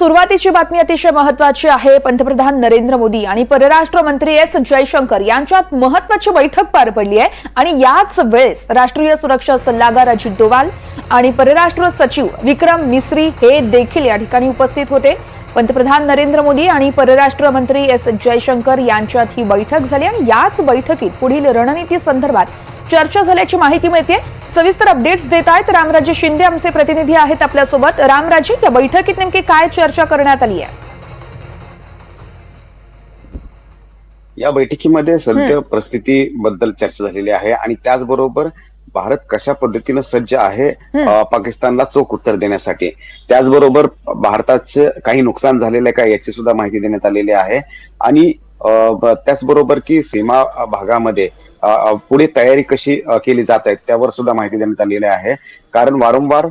सुरुवातीची बातमी अतिशय महत्त्वाची आहे। पंतप्रधान नरेंद्र मोदी आणि परराष्ट्र मंत्री एस जयशंकर यांच्यात महत्त्वाची बैठक पार पडली आहे आणि याच वेळेस राष्ट्रीय सुरक्षा सल्लागार अजित डोवाल आणि परराष्ट्र सचिव विक्रम मिस्री हे देखील या ठिकाणी उपस्थित होते। पंतप्रधान नरेंद्र मोदी आणि परराष्ट्र मंत्री एस जयशंकर यांच्यात ही बैठक झाली आणि याच बैठकीत पुढील रणनीती संदर्भात चर्चा झाल्याची माहिती मिळते। सविस्तर अपडेट्स देत आहेत रामराजे शिंदे, आमचे प्रतिनिधी आहेत आपल्यासोबत। रामराजे, या बैठकीत नेमकी काय चर्चा करण्यात आली आहे? या बैठकीमध्ये सध्या परिस्थितीबद्दल चर्चा झालेली आहे आणि त्याचबरोबर भारत कशा पद्धतीने सज्ज आहे पाकिस्तानला चोख उत्तर देण्यासाठी, त्याचबरोबर भारताचे काही नुकसान झालेले आहे का याची सुद्धा माहिती देण्यात आलेली आहे आणि त्याचबरोबर की सीमा भागामध्ये पुढे तयारी कशी केली जात आहे त्यावर सुद्धा माहिती देण्यात आलेली आहे। कारण वारंवार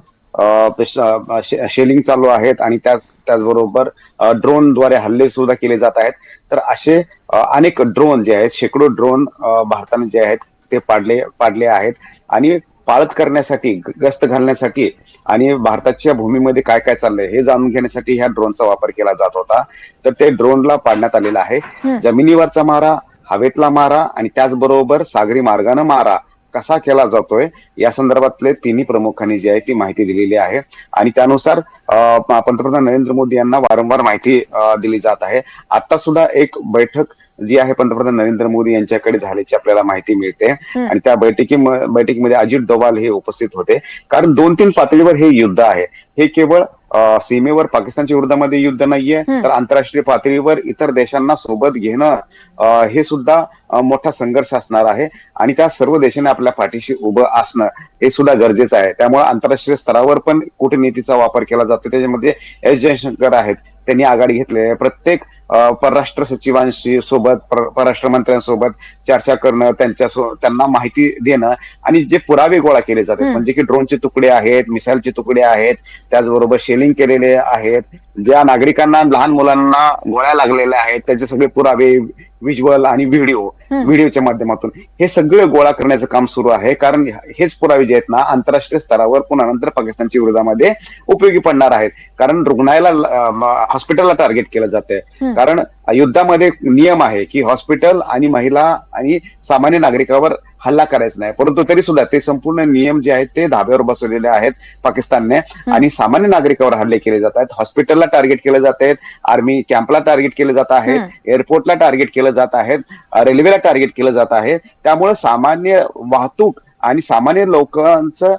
शेलिंग चालू आहेत आणि त्याचबरोबर ड्रोनद्वारे हल्ले सुद्धा केले जात आहेत। तर असे अनेक ड्रोन जे आहेत, शेकडो ड्रोन भारताने जे आहेत ते पाडले आहेत आणि पाळत करण्यासाठी, गस्त घालण्यासाठी आणि भारताच्या भूमीमध्ये काय काय चाललंय हे जाणून घेण्यासाठी ह्या ड्रोनचा वापर केला जात होता। तर ते ड्रोनला पाडण्यात आलेला आहे। जमिनीवरचा मारा, हवेतला मारा आणि त्याचबरोबर सागरी मार्गाने मारा कसा केला जातोय या संदर्भातले तिन्ही प्रमुखांनी जी आहे ती माहिती दिलेली आहे आणि त्यानुसार पंतप्रधान नरेंद्र मोदी यांना वारंवार माहिती दिली जात आहे। आता सुद्धा एक बैठक जी आहे पंतप्रधान नरेंद्र मोदी यांच्याकडे झाल्याची आपल्याला माहिती मिळते आणि त्या बैठकीमध्ये अजित डोवाल हे उपस्थित होते। कारण 2-3 पातळीवर हे युद्ध आहे। हे केवळ सीमेवर पाकिस्तानच्या विरोधामध्ये युद्ध नाहीये, तर आंतरराष्ट्रीय पातळीवर इतर देशांना सोबत घेणं हे सुद्धा मोठा संघर्ष असणार आहे आणि त्या सर्व देशांनी आपल्या पाठीशी उभं असणं हे सुद्धा गरजेचं आहे। त्यामुळे आंतरराष्ट्रीय स्तरावर पण कूटनीतीचा वापर केला जातो। त्याच्यामध्ये एस जयशंकर आहेत, त्यांनी आघाडी घेतली आहे। प्रत्येक परराष्ट्र सचिवांशी सोबत, परराष्ट्र मंत्र्यांसोबत चर्चा करणं, त्यांना माहिती देणं आणि जे पुरावे गोळा केले जातात, म्हणजे की ड्रोनचे तुकडे आहेत, मिसाईलचे तुकडे आहेत, त्याचबरोबर शेलिंग केलेले आहेत, ज्या नागरिकांना, लहान मुलांना गोळ्या लागलेल्या आहेत त्याचे सगळे पुरावे, व्हिज्युअल आणि व्हिडिओच्या माध्यमातून हे सगळे गोळा करण्याचं काम सुरू आहे। कारण हेच पुरावे जे आहेत ना आंतरराष्ट्रीय स्तरावर पुन्हा नंतर पाकिस्तानच्या विरोधामध्ये उपयोगी पडणार आहेत। कारण रुग्णालयाला, हॉस्पिटलला टार्गेट केलं जाते। कारण युद्धामध्ये नियम आहे की हॉस्पिटल आणि महिला आणि सामान्य नागरिकावर हल्ला करायचा नाही, परंतु तरी सुद्धा ते संपूर्ण नियम जे आहेत ते धाब्यावर बसवलेले आहेत पाकिस्तानने आणि सामान्य नागरिकावर हल्ले केले जात आहेत। हॉस्पिटलला टार्गेट केले जात आहेत, आर्मी कॅम्पला टार्गेट केले जात आहेत, एअरपोर्टला टार्गेट केलं जात आहेत, रेल्वेला टार्गेट केलं जात आहे। त्यामुळे सामान्य वाहतूक आणि सामान्य लोकांचं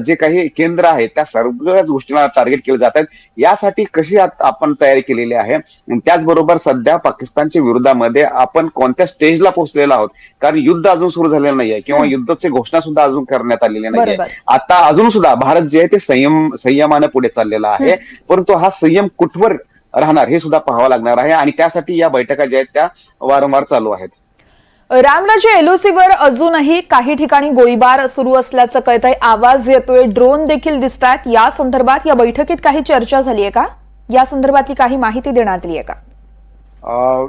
जे काही केंद्र आहे त्या सगळ्याच गोष्टींना टार्गेट केले जात आहेत। यासाठी कशी आपण तयारी केलेली आहे, त्याचबरोबर सध्या पाकिस्तानच्या विरोधामध्ये आपण कोणत्या स्टेजला पोहोचलेलो आहोत, कारण युद्ध अजून सुरू झालेलं नाहीये किंवा युद्धाची घोषणा सुद्धा अजून करण्यात आलेली नाहीये। आता अजून सुद्धा भारत जे आहे ते संयमाने पुढे चाललेला आहे, परंतु हा संयम कुठवर राहणार हे सुद्धा पाहावं लागणार आहे आणि त्यासाठी या बैठका ज्या आहेत त्या वारंवार चालू आहेत। रामराजे, एलओसीवर अजूनही काही ठिकाणी गोळीबार सुरू असल्याचं कळतंय, आवाज येतोय, ड्रोन देखील दिसतात। या संदर्भात या बैठकीत काही चर्चा झाली आहे का? या संदर्भातली काही माहिती देण्यात आली आहे का?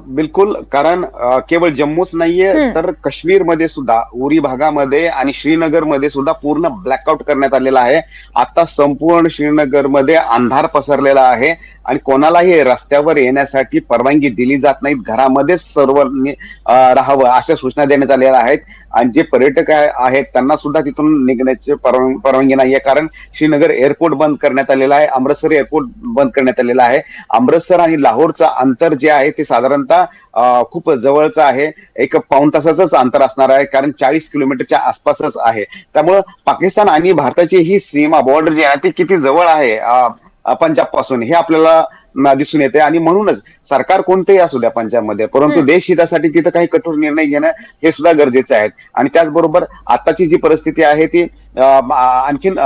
बिलकुल, कारण केवळ जम्मूच नाहीये तर काश्मीरमध्ये सुद्धा, उरी भागामध्ये आणि श्रीनगरमध्ये सुद्धा पूर्ण ब्लॅकआउट करण्यात आलेला आहे। आता संपूर्ण श्रीनगरमध्ये अंधार पसरलेला आहे आणि कोणालाही रस्त्यावर येण्यासाठी परवानगी दिली जात नाही, घरामध्येच सर्वांनी राहावं अशा सूचना देण्यात आलेल्या आहेत आणि जे पर्यटक आहेत त्यांना सुद्धा तिथून निघण्याची परवानगी नाहीये। कारण श्रीनगर एअरपोर्ट बंद करण्यात आलेला आहे, अमृतसर एअरपोर्ट बंद करण्यात आलेला आहे। अमृतसर आणि लाहोरचं अंतर जे आहे ते साधारणतः खूप जवळचं आहे, एक पाऊण तासाचंच अंतर असणार आहे, कारण 40 किलोमीटरच्या आसपासच आहे। त्यामुळं पाकिस्तान आणि भारताची ही सीमा, बॉर्डर जी आहे ती किती जवळ आहे पंजाब पासून हे आपल्याला दिसून येते आणि म्हणूनच सरकार कोणतेही असू द्या पंजाबमध्ये, परंतु देश हितासाठी तिथं काही कठोर निर्णय घेणं हे सुद्धा गरजेचं आहे। आणि त्याचबरोबर आताची जी परिस्थिती आहे ती आणखीन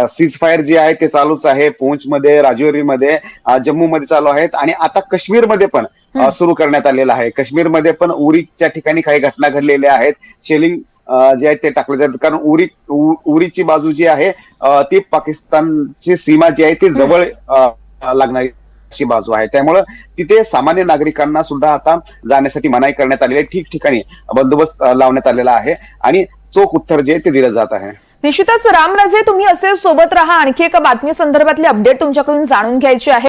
सीज फायर जे आहे ते चालूच आहे, पूंछमध्ये, राजौरीमध्ये, जम्मूमध्ये चालू आहेत आणि आता काश्मीरमध्ये पण सुरू करण्यात आलेला आहे। काश्मीरमध्ये पण उरीच्या ठिकाणी काही घटना घडलेल्या आहेत, शेलिंग जे आहे ते टाकले जातात, कारण उरीची बाजू जी आहे ती पाकिस्तानची सीमा जी आहे ती जवळ लागणारी अशी बाजू आहे। त्यामुळे तिथे सामान्य नागरिकांना सुद्धा आता जाण्यासाठी मनाई करण्यात आलेली आहे, ठिकठिकाणी बंदोबस्त लावण्यात आलेला आहे आणि चोख उत्तर जे ते दिलं जात आहे। निश्चितच रामराजे, तुम्ही असे सोबत राहा, आणखी एका बातमी संदर्भातले अपडेट तुमच्याकडून जाणून घ्यायचे आहे।